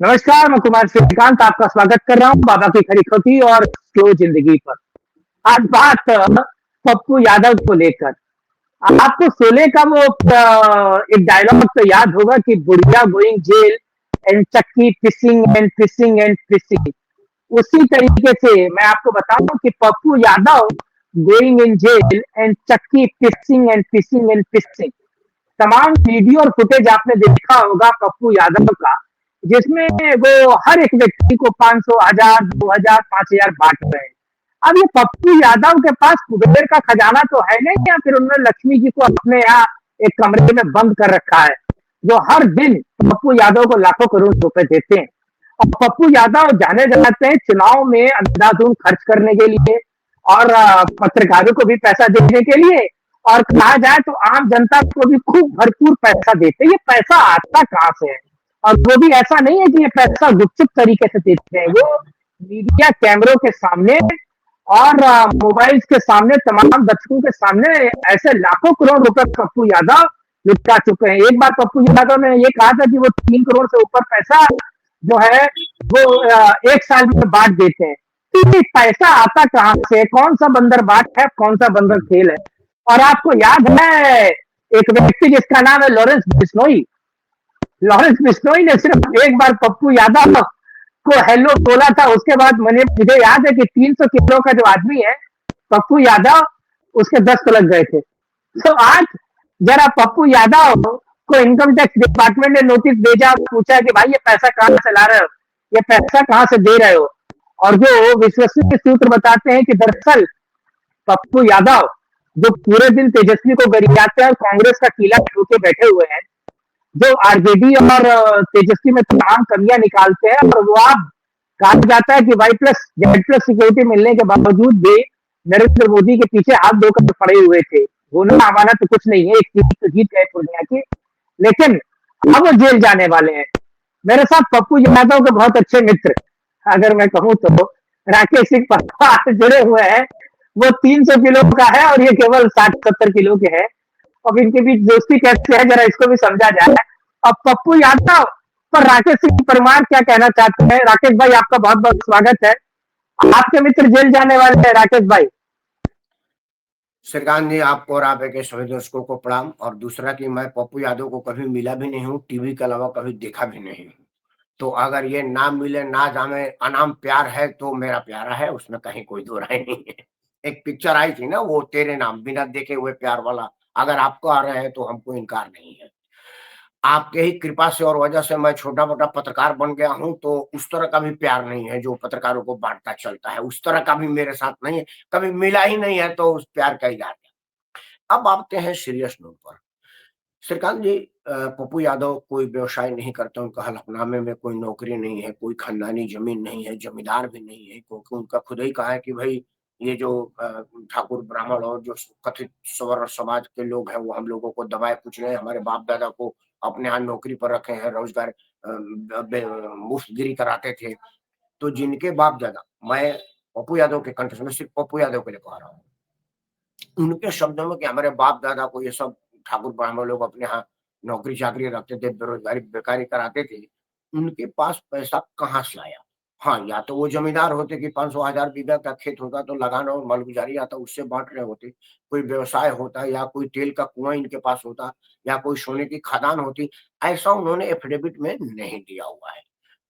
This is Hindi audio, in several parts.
नमस्कार, मैं कुमार श्रीकांत आपका स्वागत कर रहा हूँ बाबा की खरी खोटी और स्लो जिंदगी पर। आज बात पप्पू यादव को लेकर। आपको शोले का वो एक डायलॉग तो याद होगा कि बुढ़िया गोइंग जेल एंड चक्की fishing and fishing and fishing. उसी तरीके से मैं आपको बताऊं कि Pappu Yadav going in jail and चक्की fishing and fishing and fishing. तमाम वीडियो और फुटेज आपने देखा होगा पप्पू यादव का, जिसमें वो हर एक व्यक्ति को 500, 1000, 2000, 5000 बांट रहे हैं। अब ये पप्पू यादव के पास कुबेर का खजाना तो है नहीं, या फिर उन्होंने लक्ष्मी जी को अपने यहाँ एक कमरे में बंद कर रखा है, जो हर दिन पप्पू यादव को लाखों करोड़ रुपए देते हैं। और पप्पू यादव जाने जाते हैं चुनाव में अंधाधुंध खर्च करने के लिए, और पत्रकारों को भी पैसा देने के लिए, और कहा जाए तो आम जनता को भी खूब भरपूर पैसा देते हैं। ये पैसा आता कहाँ से है? और वो भी ऐसा नहीं है कि ये पैसा गुपचुप तरीके से देते हैं, वो मीडिया कैमरों के सामने और मोबाइल्स के सामने, तमाम दर्शकों के सामने ऐसे लाखों करोड़ रुपए पप्पू यादव लुटा चुके हैं। एक बार पप्पू यादव ने ये कहा था कि वो 3 करोड़ से ऊपर पैसा जो है वो एक साल में बांट देते हैं। तो ये पैसा आता कहाँ से? कौन सा बंदर बाट है, कौन सा बंदर खेल है? और आपको याद है एक व्यक्ति जिसका नाम है लॉरेंस बिश्नोई ने सिर्फ एक बार पप्पू यादव को हेलो बोला था। उसके बाद मुझे याद है कि 300 किलो का जो आदमी है पप्पू यादव, उसके 10 तो लग गए थे। तो आज जरा पप्पू यादव को इनकम टैक्स डिपार्टमेंट ने नोटिस भेजा, पूछा कि भाई ये पैसा कहां से ला रहे हो, ये पैसा कहां से दे रहे हो? और जो विश्वसनीय सूत्र बताते हैं कि दरअसल पप्पू यादव जो पूरे दिन तेजस्वी को गरियाते हैं और कांग्रेस का किला ठोके बैठे हुए हैं, जो आरजेडी और तेजस्वी में तमाम कमियां निकालते हैं, और वो आप कहा जाता है कि Y plus Z plus security मिलने के बावजूद भी नरेंद्र मोदी के पीछे हाथ धोकर पड़े हुए थे। होना हमारा तो कुछ नहीं है, एक सीट तो जीत गए पूर्णिया की, लेकिन अब वो जेल जाने वाले हैं। मेरे साथ पप्पू यादव के बहुत अच्छे मित्र, अगर मैं कहूँ तो राकेश सिंह पटवार जुड़े हुए हैं। वो 300 किलो का है और ये केवल 60-70 किलो के हैं। अब इनके बीच दोस्ती कैसे है, जरा इसको भी समझा जाए। अब पप्पू यादव पर राकेश सिंह परमार क्या कहना चाहते हैं? राकेश भाई, आपका बहुत बहुत स्वागत है। आपके मित्र जेल जाने वाले हैं राकेश भाई। श्रीकांत जी, आपको और आप के सभी दर्शकों को प्रणाम। और दूसरा कि मैं पप्पू यादव को कभी मिला भी नहीं हूँ, टीवी के अलावा कभी देखा भी नहीं हूँ। तो अगर ये ना मिले ना जाने अनाम प्यार है तो मेरा प्यारा है, उसमें कहीं कोई दो राय नहीं है। एक पिक्चर आई थी ना, वो तेरे नाम, बिना देखे हुए प्यार वाला। अगर आपको आ रहे हैं तो हमको इनकार नहीं है। आपके ही कृपा से और वजह से मैं छोटा मोटा पत्रकार बन गया हूं, तो उस तरह का भी प्यार नहीं है जो पत्रकारों को बांटता चलता है, उस तरह का भी मेरे साथ नहीं है। कभी मिला ही नहीं है तो उस प्यार का इजहार क्या। अब आते हैं सीरियस नोट पर। श्रीकांत जी, पप्पू यादव कोई व्यवसाय नहीं करते, उनका हलफनामे में कोई नौकरी नहीं है, कोई खानदानी जमीन नहीं है, जमींदार भी नहीं है, क्योंकि उनका खुद ही कहा है कि भाई ये जो ठाकुर ब्राह्मण और जो कथित सवर्ण समाज के लोग हैं वो हम लोगों को दबाए कुचले हैं, हमारे बाप दादा को अपने यहाँ नौकरी पर रखे हैं, रोजगार मुफ्तगिरी कराते थे। तो जिनके बाप दादा, मैं पप्पू यादव के कंठ में सिर्फ पप्पू यादव के लिए कह रहा हूँ, उनके शब्दों में कि हमारे बाप दादा को ये सब ठाकुर ब्राह्मण लोग अपने यहाँ नौकरी चाकरी रखते थे, बेरोजगारी बेकारी कराते थे, उनके पास पैसा कहाँ से आया? हाँ, या तो वो जमींदार होते कि 500,000 बीघा का खेत होता तो लगाना और मालगुजारी आता उससे बांट रहे होते, कोई व्यवसाय होता या कोई तेल का कुआं इनके पास होता या कोई सोने की खदान होती। ऐसा उन्होंने एफिडेविट में नहीं दिया हुआ है।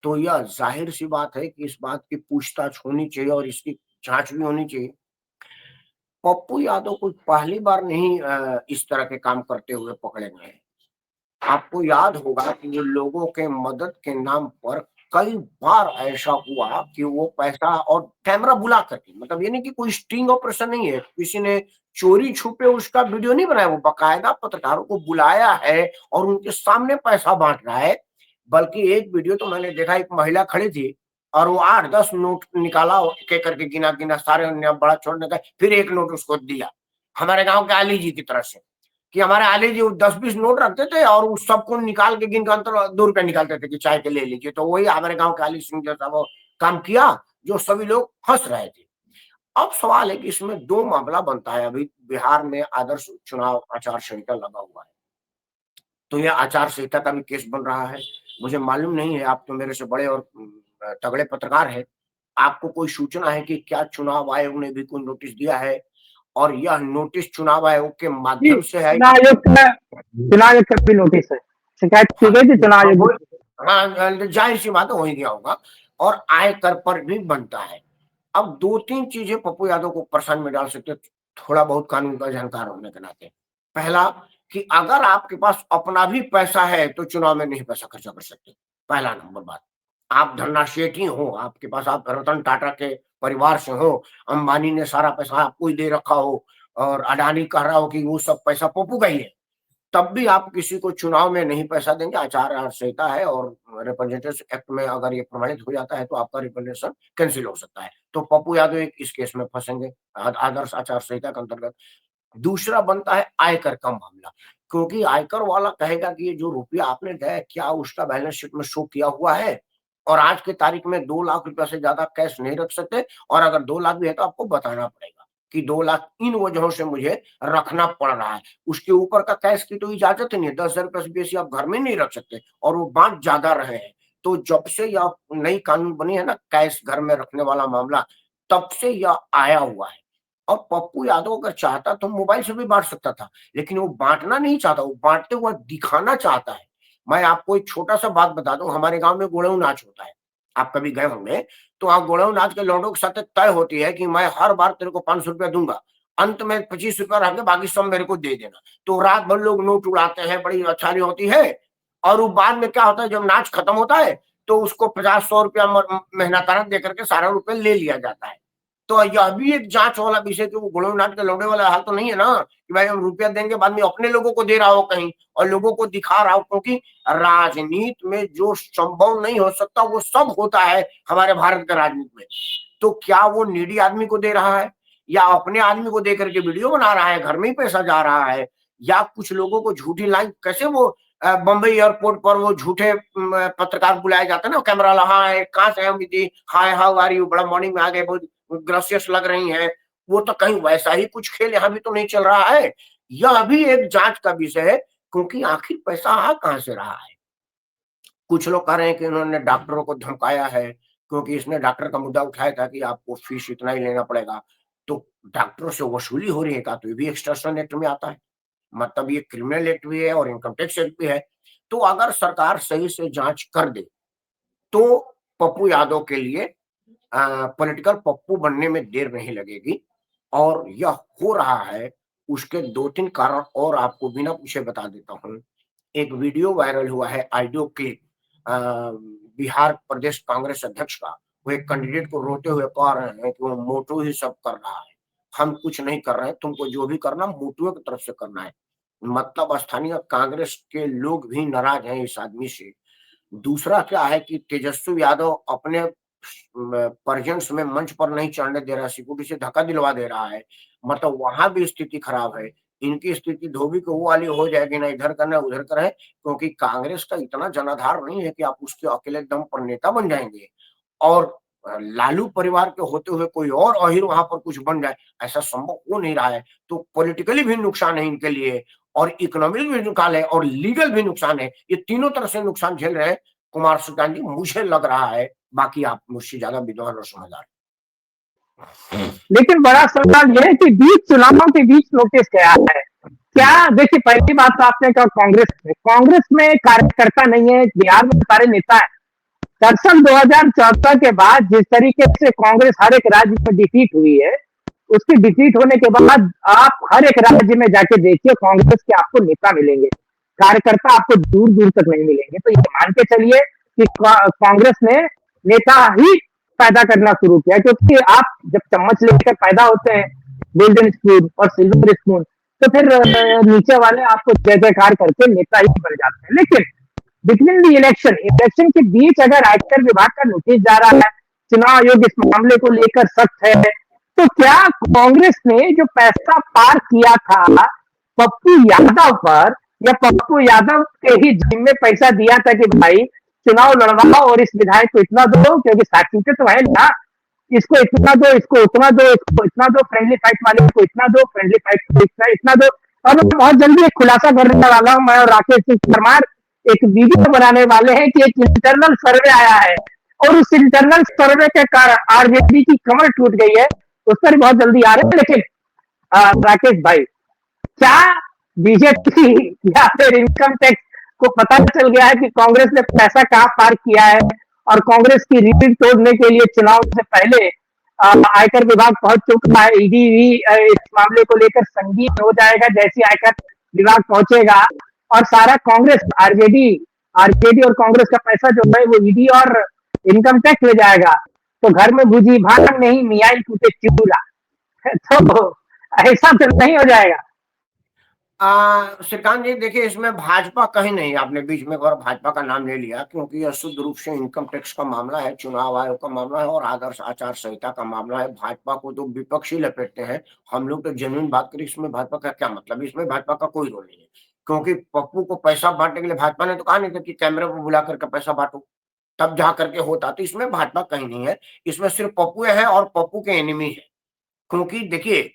तो यह जाहिर सी बात है कि इस बात की पूछताछ होनी चाहिए और इसकी जांच भी होनी चाहिए। पप्पू यादव को पहली बार नहीं इस तरह के काम करते हुए पकड़े गए हैं। आपको याद होगा कि वो लोगों के मदद के नाम पर कई बार ऐसा हुआ कि वो पैसा और कैमरा बुला करके, मतलब ये नहीं कि कोई स्टिंग ऑपरेशन नहीं है, किसी ने चोरी छुपे उसका वीडियो नहीं बनाया, वो बाकायदा पत्रकारों को बुलाया है और उनके सामने पैसा बांट रहा है। बल्कि एक वीडियो तो मैंने देखा, एक महिला खड़ी थी और वो 8-10 नोट निकाला, एक एक करके गिना गिना सारे बड़ा छोड़ने का, फिर एक नोट उसको दिया, हमारे गांव के आली जी की तरफ से, कि हमारे आली जी 10-20 नोट रखते थे और उस सबको निकाल के गिन कर 2 रुपए निकालते थे कि चाय के ले लीजिए। तो वही हमारे गांव के आली सिंह जैसा वो काम किया जो सभी लोग हंस रहे थे। अब सवाल है कि इसमें 2 मामला बनता है। अभी बिहार में आदर्श चुनाव आचार संहिता लगा हुआ है, तो यह आचार संहिता का भी केस बन रहा है। मुझे मालूम नहीं है, आप तो मेरे से बड़े और तगड़े पत्रकार हैं। आपको कोई सूचना है कि क्या चुनाव आयोग ने भी कोई नोटिस दिया है? और यह नोटिस चुनाव आयोग के जी, माध्यम से है? चुनाव आयोग का भी नोटिस है, शिकायत की हाँ, गई थी चुनाव हाँ, आयोग। वो हाँ, ज़ाहिर-सी बात है हो ही गया होगा और आयकर पर भी बनता है। अब 2-3 चीज़ें पप्पू यादव को परेशानी में डाल सकते हैं, थोड़ा बहुत कानून का जानकार होने के नाते। पहला कि अगर आपके पास अपना भी पैसा है, तो चुनाव में नहीं पैसा खर्चा कर सकते, पहला नंबर बात। आप धन्ना सेठ ही हो, आपके पास आप रतन टाटा के परिवार से हो, अंबानी ने सारा पैसा आपको ही दे रखा हो और अडानी कह रहा हो कि वो सब पैसा पप्पू का ही है। तब भी आप किसी को चुनाव में नहीं पैसा देंगे, आचार संहिता है और रिप्रेजेंटेटिव एक्ट में अगर ये प्रमाणित हो जाता है तो आपका रिप्रेजेंटेशन कैंसिल हो सकता है। तो पप्पू यादव एक इस केस में फँसेंगे आदर्श आचार संहिता के अंतर्गत। दूसरा बनता है आयकर का मामला, क्योंकि आयकर वाला कहेगा कि ये जो रुपया आपने दिया है, क्या उसका बैलेंस शीट में शो किया हुआ है? और आज की तारीख में 2 लाख रुपया से ज़्यादा कैश नहीं रख सकते और अगर 2 लाख भी है तो आपको बताना पड़ेगा कि 2 लाख इन वजहों से मुझे रखना पड़ रहा है। उसके ऊपर का कैश की तो इजाज़त ही नहीं है, 10,000 रुपए से बेशी आप घर में नहीं रख सकते और वो बाँट ज़्यादा रहे हैं। तो जब से यह नई कानून बनी है ना कैश घर में रखने वाला मामला, तब से यह आया हुआ है। और पप्पू यादव अगर चाहता तो मोबाइल से भी बाँट सकता था, लेकिन वो बाँटना नहीं चाहता, वो बाँटते हुए दिखाना चाहता है। मैं आपको एक छोटा-सा बात बता दूँ, हमारे गाँव में गोड़ऊ नाच होता है, आप कभी गए होंगे, तो वहाँ गोड़ऊ नाच के लौंडों के साथ एक तय होती है कि मैं हर बार तेरे को ₹500 दूँगा, अंत में ₹25 रख के बाकी सब मेरे को दे देना। तो रात भर लोग नोट उड़ाते हैं, बड़ी अच्छानी होती है और वो बाद में क्या होता है जब नाच खत्म होता है, तो उसको 50-100 रुपया मेहनताना दे करके सारा रुपया ले लिया जाता है। तो यह भी एक जाँच वाला विषय कि वो गुणवनाथ के लौंडे वाला हाल तो नहीं है ना, कि भाई हम रुपया देंगे बाद में अपने लोगों को दे रहा हो कहीं और लोगों को दिखा रहा हो क्योंकि राजनीति में जो संभव नहीं हो सकता वो सब होता है हमारे भारत के राजनीति में। तो क्या वो नीडी आदमी को दे रहा है या अपने आदमी को दे करके वीडियो बना रहा है, घर में ही पैसा जा रहा है या कुछ लोगों को झूठी लाइन कैसे वो बम्बई एयरपोर्ट पर वो झूठे पत्रकार बुलाए जाते हैं ना कैमरा वाला, हाय कहाँ से हैं दीदी, हाय हाउ आर यू, बड़ा मॉर्निंग में आ गए, बहुत ग्रेसियस लग रही हैं। वो तो कहीं वैसा ही कुछ खेल यहाँ भी तो नहीं चल रहा है। यह भी एक जाँच का विषय है क्योंकि आखिर पैसा आ कहाँ से रहा है? कुछ लोग कह रहे हैं कि इन्होंने डॉक्टरों को धमकाया है, क्योंकि इसने डॉक्टर का मुद्दा उठाया था कि आपको फीस इतना ही लेना पड़ेगा। तो डॉक्टरों से वसूली हो रही है क्या? तो ये भी एक्सटॉर्शन एक्ट में आता है। मतलब ये क्रिमिनल एक्ट भी है और इनकम टैक्स एक्ट भी है। तो अगर सरकार सही से जाँच कर दे, तो पप्पू यादव के लिए पॉलिटिकल पप्पू बनने में देर नहीं लगेगी और यह हो रहा है, उसके 2-3 कारण और आपको बिना पूछे बता देता हूँ। एक वीडियो वायरल हुआ है ऑडियो क्लिप अ, बिहार प्रदेश कांग्रेस अध्यक्ष का। वो एक कैंडिडेट को रोते हुए कह रहे हैं कि वो मोटू ही सब कर रहा है। हम कुछ नहीं कर रहे हैं, तुमको जो भी करना मोटुए की तरफ से करना है। मतलब स्थानीय कांग्रेस के लोग भी नाराज़ हैं इस आदमी से। दूसरा क्या है कि तेजस्वी यादव अपने पर्जन्स में मंच पर नहीं चढ़ने दे रहा है, सिक्योरिटी से धक्का दिलवा दे रहा है। मतलब वहाँ भी स्थिति खराब है। इनकी स्थिति धोबी को वो वाली हो जाएगी, ना इधर करना है, उधर करें, क्योंकि कांग्रेस का इतना जनाधार नहीं है कि आप उसके अकेले दम पर नेता बन जाएँगे। और लालू परिवार के होते हुए कोई और अहीर वहाँ पर कुछ बन जाए, ऐसा संभव हो नहीं रहा है। तो पॉलिटिकली भी नुकसान है इनके लिए और इकोनॉमिक भी नुकसान है और लीगल भी नुकसान है। ये तीनों तरफ से नुकसान झेल रहे हैं कुमार सुल्तान जी, मुझे लग रहा है, बाकी आप मुझसे ज़्यादा विद्वान और समझदार हैं। लेकिन बड़ा सवाल यह है कि बीच चुनावों के बीच नोटिस गया है। क्या देखिए, पहली बात तो आपने कहा कांग्रेस में कार्यकर्ता नहीं है, बिहार में सारे नेता है। दरअसल 2014 के बाद जिस तरीके से कांग्रेस हर एक राज्य में डिफीट हुई है, उसकी डिफीट होने के बाद आप हर एक राज्य में जाके देखिए कांग्रेस के आपको नेता मिलेंगे, कार्यकर्ता आपको दूर दूर तक नहीं मिलेंगे। तो ये मान के चलिए कि कांग्रेस ने नेता ही पैदा करना शुरू किया, क्योंकि आप जब चम्मच लेकर पैदा होते हैं, गोल्डन स्पून और सिल्वर स्पून, तो फिर नीचे वाले आपको जय जयकार करके नेता ही बन जाते हैं। लेकिन बिटवीन द इलेक्शन के बीच अगर आयकर विभाग का नोटिस जा रहा है, चुनाव आयोग इस मामले को लेकर सख्त है, तो क्या कांग्रेस ने जो पैसा पार किया था पप्पू यादव पर, या पप्पू यादव के ही जिम में पैसा दिया था कि भाई चुनाव लड़वाओ और इस विधायक को इतना दो, क्योंकि साक्षी तो है ना, इसको इतना दो, इसको उतना दो, इसको इतना दो, फ्रेंडली फाइट वाले को इतना दो, फ्रेंडली फाइट को इतना इतना दो। और मैं बहुत जल्दी एक खुलासा करने वाला हूं, मैं और राकेश सिंह परमार एक वीडियो बनाने वाले हैं कि एक इंटरनल सर्वे आया है और उस इंटरनल सर्वे के कारण आरजेडी की कमर टूट गई है, उस पर बहुत जल्दी आ रहे हैं। लेकिन राकेश भाई, क्या बीजेपी या फिर इनकम टैक्स को पता चल गया है कि कांग्रेस ने पैसा कहां पार किया है और कांग्रेस की रीढ़ तोड़ने के लिए चुनाव से पहले आयकर विभाग पहुंच चुका है। ईडी भी इस मामले को लेकर संगीन हो जाएगा जैसे आयकर विभाग पहुंचेगा और सारा कांग्रेस आरजेडी आरजेडी और कांग्रेस का पैसा जो है वो ईडी और इनकम टैक्स ले जाएगा। तो घर में भुजी भाग नहीं, मियाई टूटे चूड़ा। तो ऐसा तो नहीं हो जाएगा। श्रीकांत जी देखिए, इसमें भाजपा कहीं नहीं, आपने बीच में और भाजपा का नाम ले लिया, क्योंकि यह शुद्ध रूप से इनकम टैक्स का मामला है, चुनाव आयोग का मामला है और आदर्श आचार संहिता का मामला है। भाजपा को तो विपक्षी लपेटते हैं, हम लोग तो जेन्युइन बात करें, इसमें भाजपा का क्या मतलब, इसमें भाजपा का कोई रोल नहीं है। क्योंकि पप्पू को पैसा बांटने के लिए भाजपा ने तो कहा नहीं था कि कैमरे पर बुला करके पैसा बांटो, तब जा करके होता। तो इसमें भाजपा कहीं नहीं है, इसमें सिर्फ पप्पू है और पप्पू के एनिमी है। क्योंकि देखिए,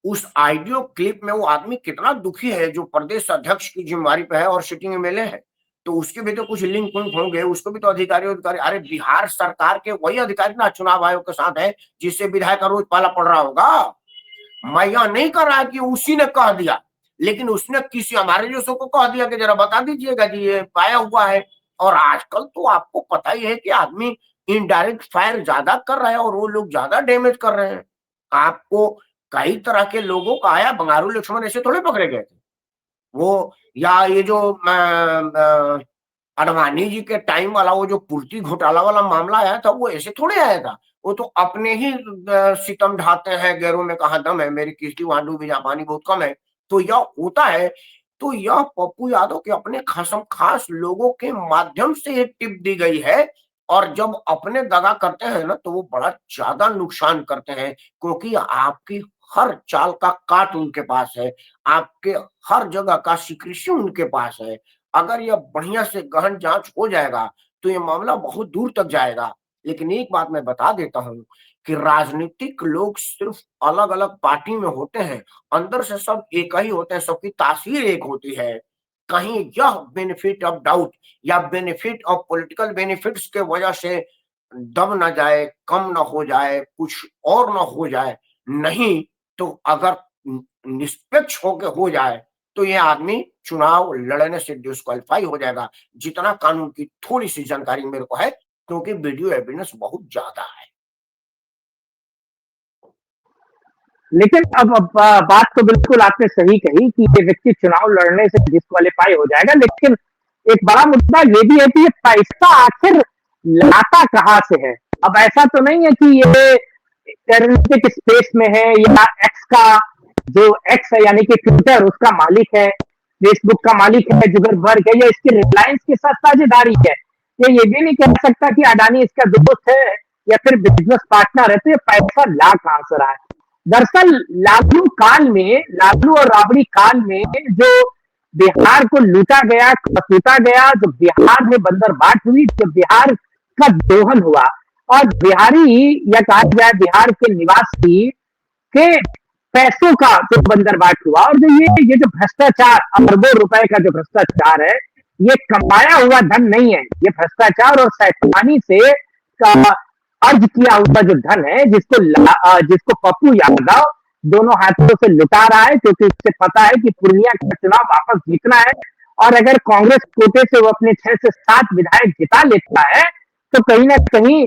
उस ऑडियो क्लिप में वो आदमी कितना दुखी है जो प्रदेश अध्यक्ष की जिम्मेवारी पे है और सिटिंग एमएलए है, तो उसके भी तो कुछ लिंक विंक होंगे, उसको भी तो अधिकारी अरे बिहार सरकार के वही अधिकारी ना चुनाव आयोग के साथ है जिससे विधायक का रोज पाला पड़ रहा होगा। मैं यह नहीं कर रहा कि उसी ने कह दिया, लेकिन उसने किसी हमारे जैसों को कह दिया कि जरा बता दीजिएगा जी ये पाया हुआ है। और आजकल तो आपको पता ही है कि आदमी इनडायरेक्ट फायर ज्यादा कर रहा है और वो लोग ज्यादा डैमेज कर रहे हैं। आपको कई तरह के लोगों का आया, बंगारू लक्ष्मण ऐसे थोड़े पकड़े गए थे वो, या ये जो अडवाणी जी के टाइम वाला वो जो पूर्ति घोटाला वाला मामला आया था, वो ऐसे थोड़े आया था। वो तो अपने ही सितम ढाते हैं, गैरों में कहा दम है, मेरी किस्ती वहां डूबी जहां पानी बहुत कम है। तो यह होता है। तो यह पप्पू यादव के अपने खासम खास लोगों के माध्यम से ये टिप दी गई है। और जब अपने दगा करते हैं ना, तो वो बड़ा ज्यादा नुकसान करते हैं, क्योंकि आपकी हर चाल का काट उनके पास है, आपके हर जगह का सीक्रेसी उनके पास है। अगर यह बढ़िया से गहन जांच हो जाएगा तो ये मामला बहुत दूर तक जाएगा। लेकिन एक बात मैं बता देता हूं कि राजनीतिक लोग सिर्फ अलग अलग पार्टी में होते हैं, अंदर से सब एक ही होते हैं, सबकी तासीर एक होती है। कहीं यह बेनिफिट ऑफ डाउट या बेनिफिट ऑफ पॉलिटिकल बेनिफिट्स के वजह से दब ना जाए, कम ना हो जाए, कुछ और ना हो जाए, नहीं तो अगर निष्पक्ष होकर हो जाए तो ये आदमी चुनाव लड़ने से डिस्क्वालीफाई हो जाएगा। जितना कानून की थोड़ी सी जानकारी मेरे को है, क्योंकि वीडियो एविडेंस बहुत ज्यादा है। लेकिन अब बात तो बिल्कुल आपने सही कही कि ये व्यक्ति चुनाव लड़ने से डिस्क्वालीफाई हो जाएगा, लेकिन एक बड़ा मुद्दा ये भी है कि ये पैसा आखिर लाता कहां से है। अब ऐसा तो नहीं है कि ये राजनीतिक स्पेस में है या एक्स का जो एक्स है यानी कि ट्विटर उसका मालिक है, फेसबुक का मालिक है, जुगरबर्ग है, या इसकी रिलायंस के साथ साझेदारी है। ये भी नहीं कह सकता कि अडानी इसका दोस्त है या फिर बिजनेस पार्टनर है। तो ये पैसा ला कहां से रहा है? दरअसल लालू काल में, लालू और राबड़ी काल में जो बिहार को लूटा गया, कसूटा गया, जो बिहार में बंदरबाट हुई, जो बिहार का दोहन हुआ और बिहारी या कहा जाए बिहार के निवासी के पैसों का जो बंदरबाट हुआ, और जो ये जो भ्रष्टाचार, अरबों रुपए का जो भ्रष्टाचार है, ये कमाया हुआ धन नहीं है। ये भ्रष्टाचार और शैतानी से अर्ज किया हुआ जो धन है, जिसको पप्पू यादव दोनों हाथों से लुटा रहा है, क्योंकि उससे पता है कि पूर्णिया का चुनाव वापस जीतना है। और अगर कांग्रेस कोटे से वो अपने 6 से 7 विधायक जिता लेता है तो कहीं ना कहीं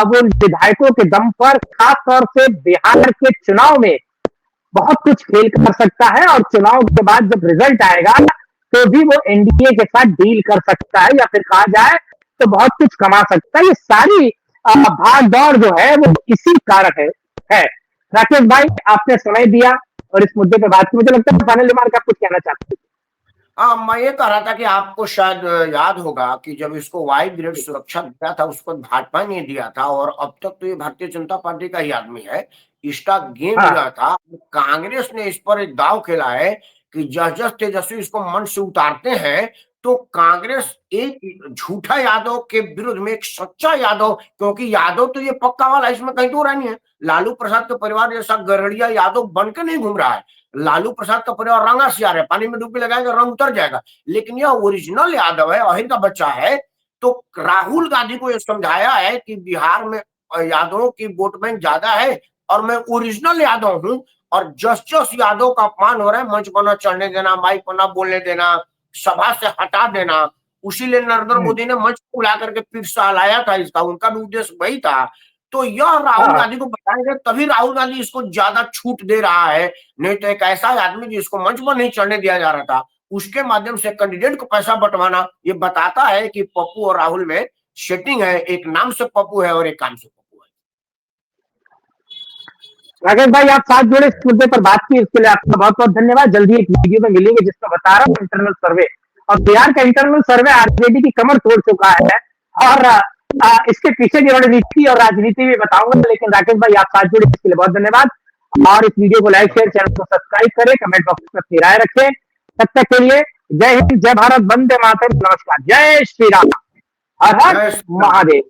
वो विधायकों के दम पर खास तौर से बिहार के चुनाव में बहुत कुछ खेल कर सकता है। और चुनाव के बाद जब रिजल्ट आएगा तो भी वो एनडीए के साथ डील कर सकता है, या फिर कहा जाए तो बहुत कुछ कमा सकता है। ये सारी भाग दौड़ जो है वो इसी कारण है। राकेश भाई, आपने समय दिया और इस मुद्दे पे बात की। मुझे लगता है फाइनल रिमार्क आप कुछ कहना चाहते हैं। मैं ये कह रहा था कि आपको शायद याद होगा कि जब इसको वाई ग्रेड सुरक्षा दिया था उसको भाजपा ने दिया था, और अब तक तो ये भारतीय जनता पार्टी का ही आदमी है। इसका गेम हाँ, यह था, कांग्रेस ने इस पर एक दाव खेला है कि जस तेजस्वी इसको मंच से उतारते हैं तो कांग्रेस एक झूठा यादव के विरुद्ध में एक सच्चा यादव, क्योंकि यादव तो ये पक्का वाला, इसमें कहीं तो नहीं है, लालू प्रसाद के परिवार जैसा गरड़िया यादव बन के नहीं घूम रहा है। लालू प्रसाद का परिवार रंगा सियार है, पानी में डुबकी लगाएगा रंग उतर जाएगा, लेकिन यह ओरिजिनल यादव है, अहिर का बच्चा है। तो राहुल गांधी को यह समझाया है कि बिहार में यादवों की वोट बैंक ज्यादा है और मैं ओरिजिनल यादव हूं, और जस यादव का अपमान हो रहा है, मंच पर न चढ़ने देना, माइक पर न बोलने देना, सभा से हटा देना। उसी लिए नरेंद्र मोदी ने मंच को बुला करके फिर सहलाया था इसका, उनका भी उद्देश्य वही था। तो यह राहुल गांधी को बताएंगे तभी राहुल गांधी इसको ज्यादा छूट दे रहा है, नहीं तो एक ऐसा आदमी जिसको मंच पर नहीं चढ़ने दिया जा रहा था, उसके माध्यम से कैंडिडेट को पैसा बंटवाना, ये बताता है कि पप्पू और राहुल में सेटिंग है, एक नाम से पप्पू है और एक काम से पप्पू है। राकेश भाई, आप साथ जुड़े इस मुद्दे पर बात की, इसके लिए आपका बहुत बहुत धन्यवाद। जल्दी एक वीडियो में मिलेंगे जिसमें बता रहा हूँ इंटरनल सर्वे, और बिहार का इंटरनल सर्वे आरजेडी की कमर तोड़ चुका है, और इसके पीछे की रणनीति और राजनीति भी बताऊंगा। लेकिन राकेश भाई, आप साथ जुड़े इसके लिए बहुत धन्यवाद, और इस वीडियो को लाइक शेयर, चैनल को सब्सक्राइब करें, कमेंट बॉक्स में अपनी राय रखें। तब तक के लिए जय हिंद, जय भारत, वंदे मातरम, नमस्कार, जय श्री राम, हर हर महादेव।